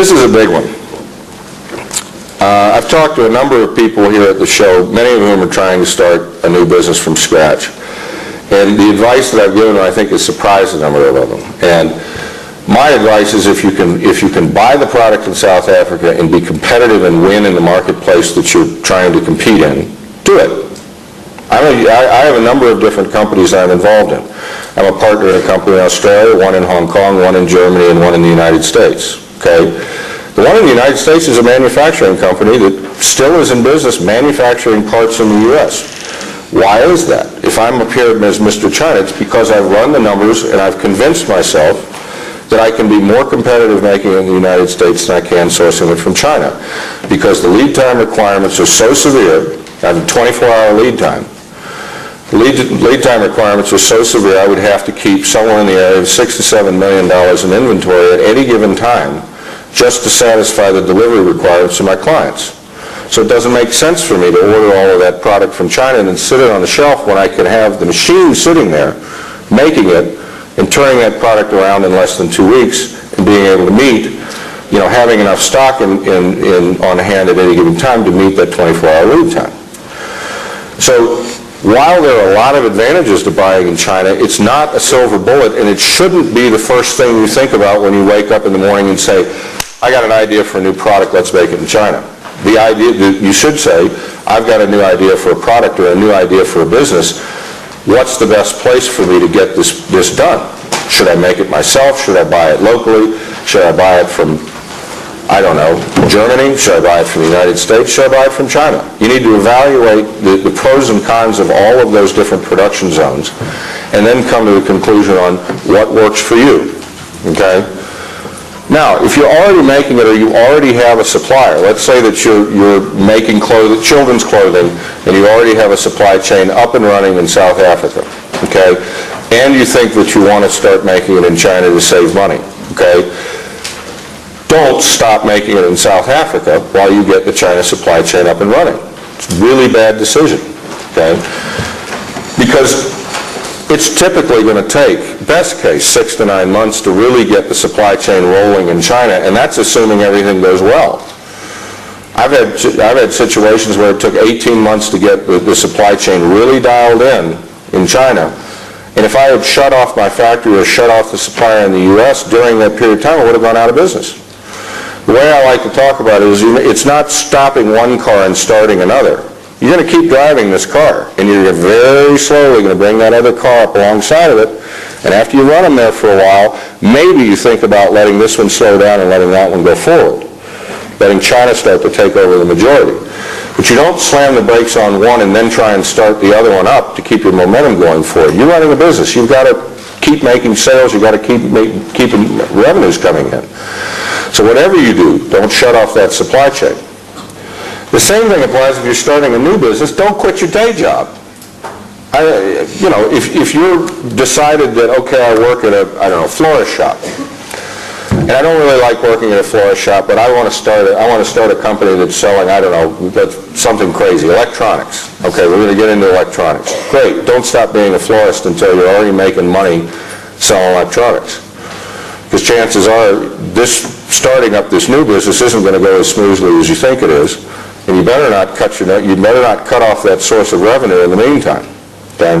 This is a big one. I've talked to a number of people here at the show, many of whom are trying to start a new business from scratch. And the advice that I've given them, I think, has surprised a number of them. And my advice is if you can buy the product in South Africa and be competitive and win in the marketplace that you're trying to compete in, do it. I have a number of different companies I'm involved in. I'm a partner in a company in Australia, one in Hong Kong, one in Germany, and one in the United States. Okay? The one in the United States is a manufacturing company that still is in business manufacturing parts in the U.S. Why is that? If I'm up here as Mr. China, it's because I've run the numbers and I've convinced myself that I can be more competitive making it in the United States than I can sourcing it from China. Because the lead time requirements are so severe, I have a 24-hour lead time. The lead time requirements are so severe I would have to keep somewhere in the area of $6 to $7 million in inventory at any given time just to satisfy the delivery requirements of my clients. So it doesn't make sense for me to order all of that product from China and then sit it on the shelf when I can have the machine sitting there, making it, and turning that product around in less than 2 weeks and being able to meet, having enough stock on hand at any given time to meet that 24-hour lead time. So while there are a lot of advantages to buying in China, it's not a silver bullet, and it shouldn't be the first thing you think about when you wake up in the morning and say, I got an idea for a new product, let's make it in China. The idea, you should say, I've got a new idea for a product or a new idea for a business. What's the best place for me to get this done? Should I make it myself? Should I buy it locally? Should I buy it from, I don't know, Germany? Should I buy it from the United States? Should I buy it from China? You need to evaluate the pros and cons of all of those different production zones and then come to a conclusion on what works for you. Okay? Now, if you're already making it or you already have a supplier, let's say that you're making children's clothing and you already have a supply chain up and running in South Africa, okay, and you think that you want to start making it in China to save money, okay, don't stop making it in South Africa while you get the China supply chain up and running. It's a really bad decision, okay, because it's typically going to take, best case, 6 to 9 months to really get the supply chain rolling in China, and that's assuming everything goes well. I've had situations where it took 18 months to get the supply chain really dialed in China, and if I had shut off my factory or shut off the supplier in the U.S. during that period of time, I would have gone out of business. The way I like to talk about it is it's not stopping one car and starting another. You're going to keep driving this car, and you're very slowly going to bring that other car up alongside of it, and after you run them there for a while, maybe you think about letting this one slow down and letting that one go forward, letting China start to take over the majority. But you don't slam the brakes on one and then try and start the other one up to keep your momentum going forward. You're running a business. You've got to keep making sales. You've got to keep revenues coming in. So whatever you do, don't shut off that supply chain. The same thing applies if you're starting a new business. Don't quit your day job. If you're decided that, okay, I work at a florist shop, and I don't really like working at a florist shop, but I want to start a company that's selling, that's something crazy, electronics. Okay, we're going to get into electronics. Great. Don't stop being a florist until you're already making money selling electronics. Because chances are, starting up this new business isn't going to go as smoothly as you think it is. And you better not cut off that source of revenue in the meantime. Okay?